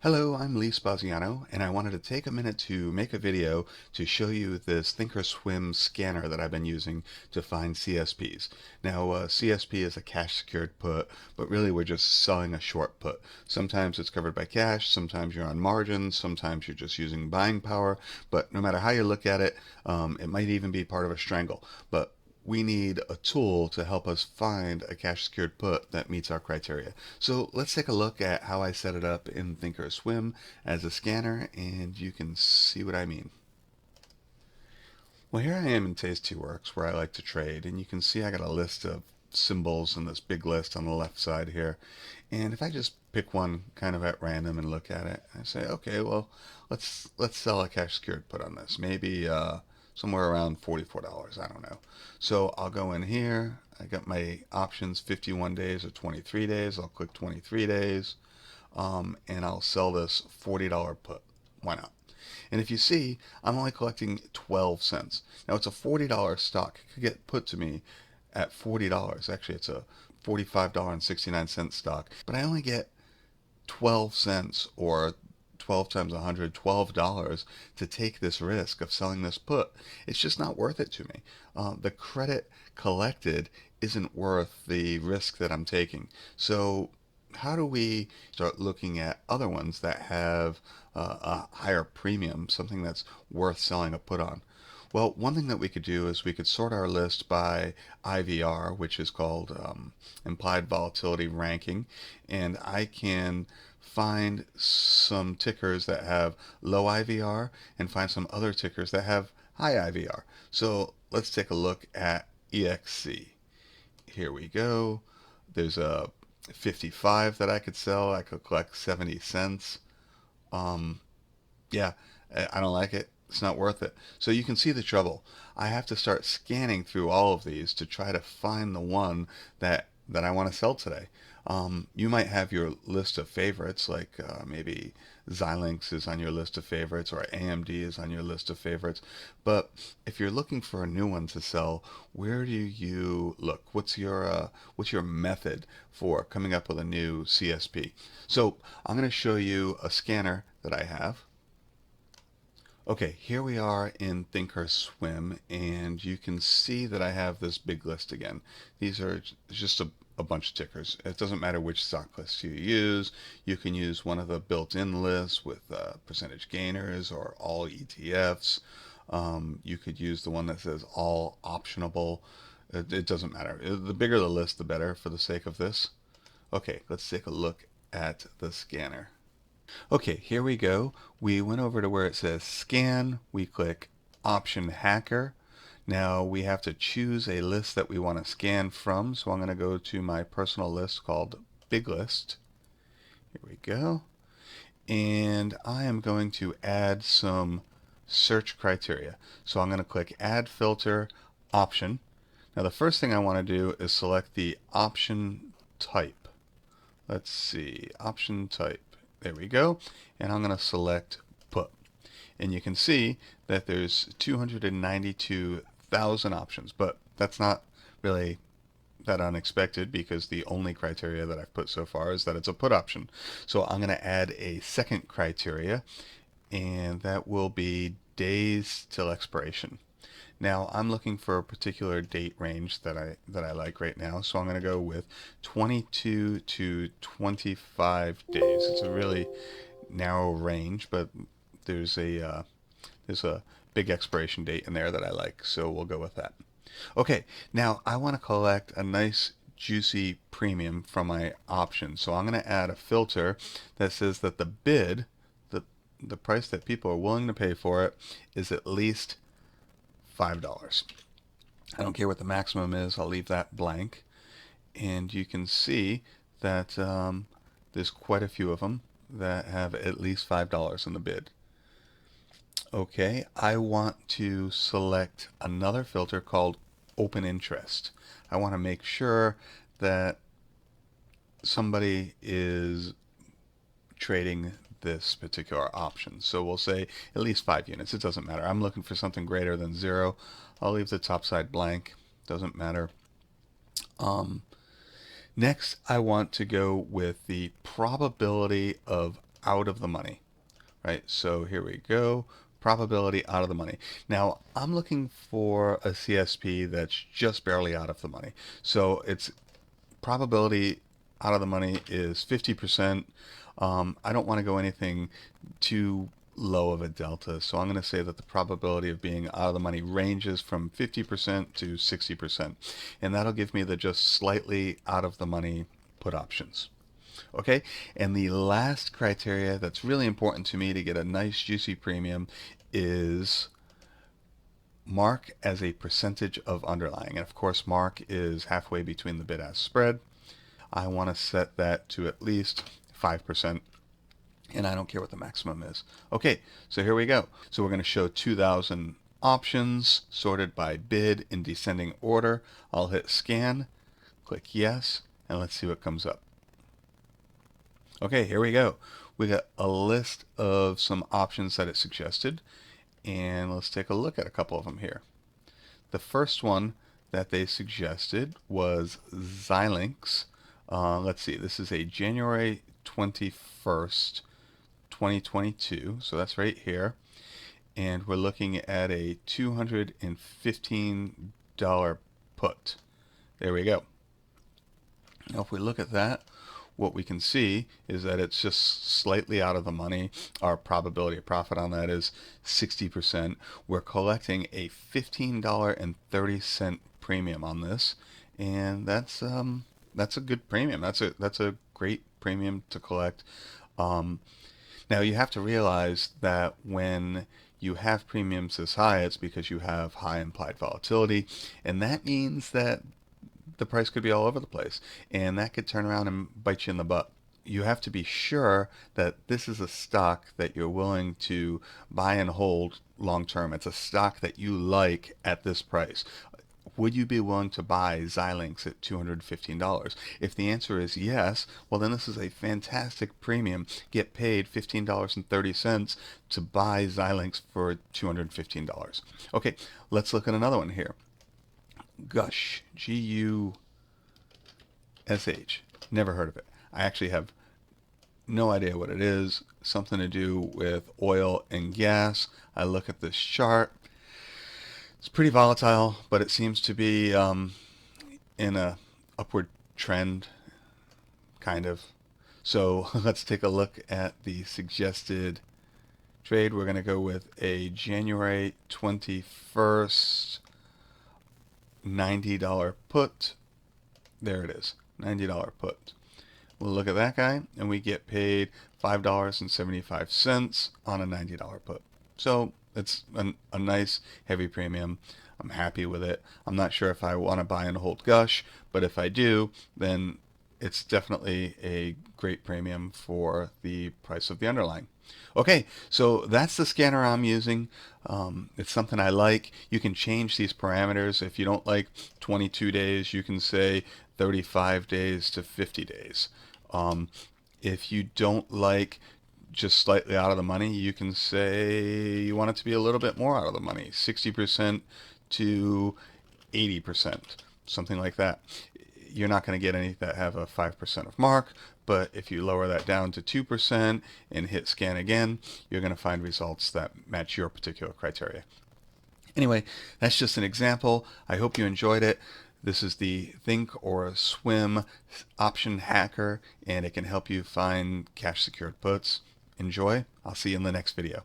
Hello, I'm Lee Spaziano, and I wanted to take a minute to make a video to show you this thinkorswim scanner that I've been using to find CSPs. Now, CSP is a cash secured put, but really we're just selling a short put. Sometimes it's covered by cash, sometimes you're on margins, sometimes you're just using buying power, but no matter how you look at it, it might even be part of a strangle. But we need a tool to help us find a cash secured put that meets our criteria. So let's take a look at how I set it up in thinkorswim as a scanner, and you can see what I mean. Well, here I am in Tastyworks where I like to trade, and you can see I got a list of symbols in this big list on the left side here. And if I just pick one kind of at random and look at it, I say, okay, well, let's sell a cash secured put on this. Maybe somewhere around $44. I don't know. So I'll go in here. I got my options 51 days or 23 days. I'll click 23 days, and I'll sell this $40 put. Why not? And if you see, I'm only collecting 12 cents. Now it's a $40 stock. It could get put to me at $40. Actually, it's a $45.69 stock, but I only get 12 cents, or 12 times 100, $12 to take this risk of selling this put. It's just not worth it to me. The credit collected isn't worth the risk that I'm taking. So how do we start looking at other ones that have a higher premium, something that's worth selling a put on? Well, one thing that we could do is we could sort our list by IVR, which is called Implied Volatility Ranking, and I can find some tickers that have low IVR and find some other tickers that have high IVR. So let's take a look at EXC. Here we go. There's a 55 that I could sell. I could collect 70 cents. Um, yeah, I don't like it. It's not worth it. So you can see the trouble. I have to start scanning through all of these to try to find the one that I want to sell today. You might have your list of favorites, like maybe Xilinx is on your list of favorites, or AMD is on your list of favorites. But if you're looking for a new one to sell, where do you look? What's your method for coming up with a new CSP? So I'm going to show you a scanner that I have. Okay, here we are in thinkorswim, and you can see that I have this big list again. These are just a bunch of tickers. It doesn't matter which stock list you use. You can use one of the built-in lists with percentage gainers or all ETFs. You could use the one that says all optionable. It doesn't matter. The bigger the list, the better for the sake of this. Okay, let's take a look at the scanner. Okay, here we go. We went over to where it says scan. We click option hacker. Now we have to choose a list that we want to scan from. So I'm going to go to my personal list called Big List. Here we go. And I am going to add some search criteria. So I'm going to click add filter option. Now the first thing I want to do is select the option type. Let's see, option type. There we go. And I'm going to select put. And you can see that there's 292,000 options, but that's not really that unexpected because the only criteria that I've put so far is that it's a put option. So I'm going to add a second criteria, and that will be days till expiration. Now I'm looking for a particular date range that I like right now, so I'm going to go with 22 to 25 days. It's a really narrow range, but there's a big expiration date in there that I like, so we'll go with that. Okay, now I want to collect a nice juicy premium from my options, so I'm going to add a filter that says that the bid, the price that people are willing to pay for it, is at least $5. I don't care what the maximum is, I'll leave that blank. And you can see that there's quite a few of them that have at least $5 in the bid. Okay, I want to select another filter called open interest. I want to make sure that somebody is trading this particular option. So we'll say at least 5 units. It doesn't matter. I'm looking for something greater than 0. I'll leave the top side blank. Doesn't matter. Next, I want to go with the probability of out of the money, right? So here we go. Probability out of the money. Now I'm looking for a CSP that's just barely out of the money. So its probability out of the money is 50%. I don't want to go anything too low of a delta, so I'm going to say that the probability of being out of the money ranges from 50% to 60%, and that'll give me the just slightly out of the money put options. Okay, and the last criteria that's really important to me to get a nice juicy premium is mark as a percentage of underlying. And of course, mark is halfway between the bid-ask spread. I want to set that to at least 5%, and I don't care what the maximum is. Okay, so here we go. So we're going to show 2,000 options sorted by bid in descending order. I'll hit scan, click yes, and let's see what comes up. Okay, here we go. We got a list of some options that it suggested, and let's take a look at a couple of them here. The first one that they suggested was Xilinx. Let's see, this is a January 21st, 2022, so that's right here. And we're looking at a $215 put. There we go. Now if we look at that, what we can see is that it's just slightly out of the money. Our probability of profit on that is 60%. We're collecting a $15.30 premium on this, and that's a good premium. That's a great premium to collect. Now you have to realize that when you have premiums this high, it's because you have high implied volatility, and that means that the price could be all over the place, and that could turn around and bite you in the butt. You have to be sure that this is a stock that you're willing to buy and hold long term. It's a stock that you like at this price. Would you be willing to buy Xilinx at $215? If the answer is yes, well then this is a fantastic premium. Get paid $15.30 to buy Xilinx for $215. Okay, let's look at another one here. Gush, G-U-S-H. Never heard of it. I actually have no idea what it is. Something to do with oil and gas. I look at this chart. It's pretty volatile, but it seems to be in a upward trend, kind of. So let's take a look at the suggested trade. We're going to go with a January 21st $90 put. There it is, $90 put. We'll look at that guy, and we get paid $5.75 on a $90 put. So it's a nice heavy premium. I'm happy with it. I'm not sure if I want to buy and hold Gush, but if I do, then it's definitely a great premium for the price of the underlying. Okay, so that's the scanner I'm using. It's something I like. You can change these parameters. If you don't like 22 days, you can say 35 days to 50 days. If you don't like just slightly out of the money, you can say you want it to be a little bit more out of the money, 60% to 80%, something like that. You're not going to get any that have a 5% of mark, but if you lower that down to 2% and hit scan again, you're going to find results that match your particular criteria. Anyway, that's just an example. I hope you enjoyed it. This is the Think or Swim option hacker, and it can help you find cash secured puts. Enjoy. I'll see you in the next video.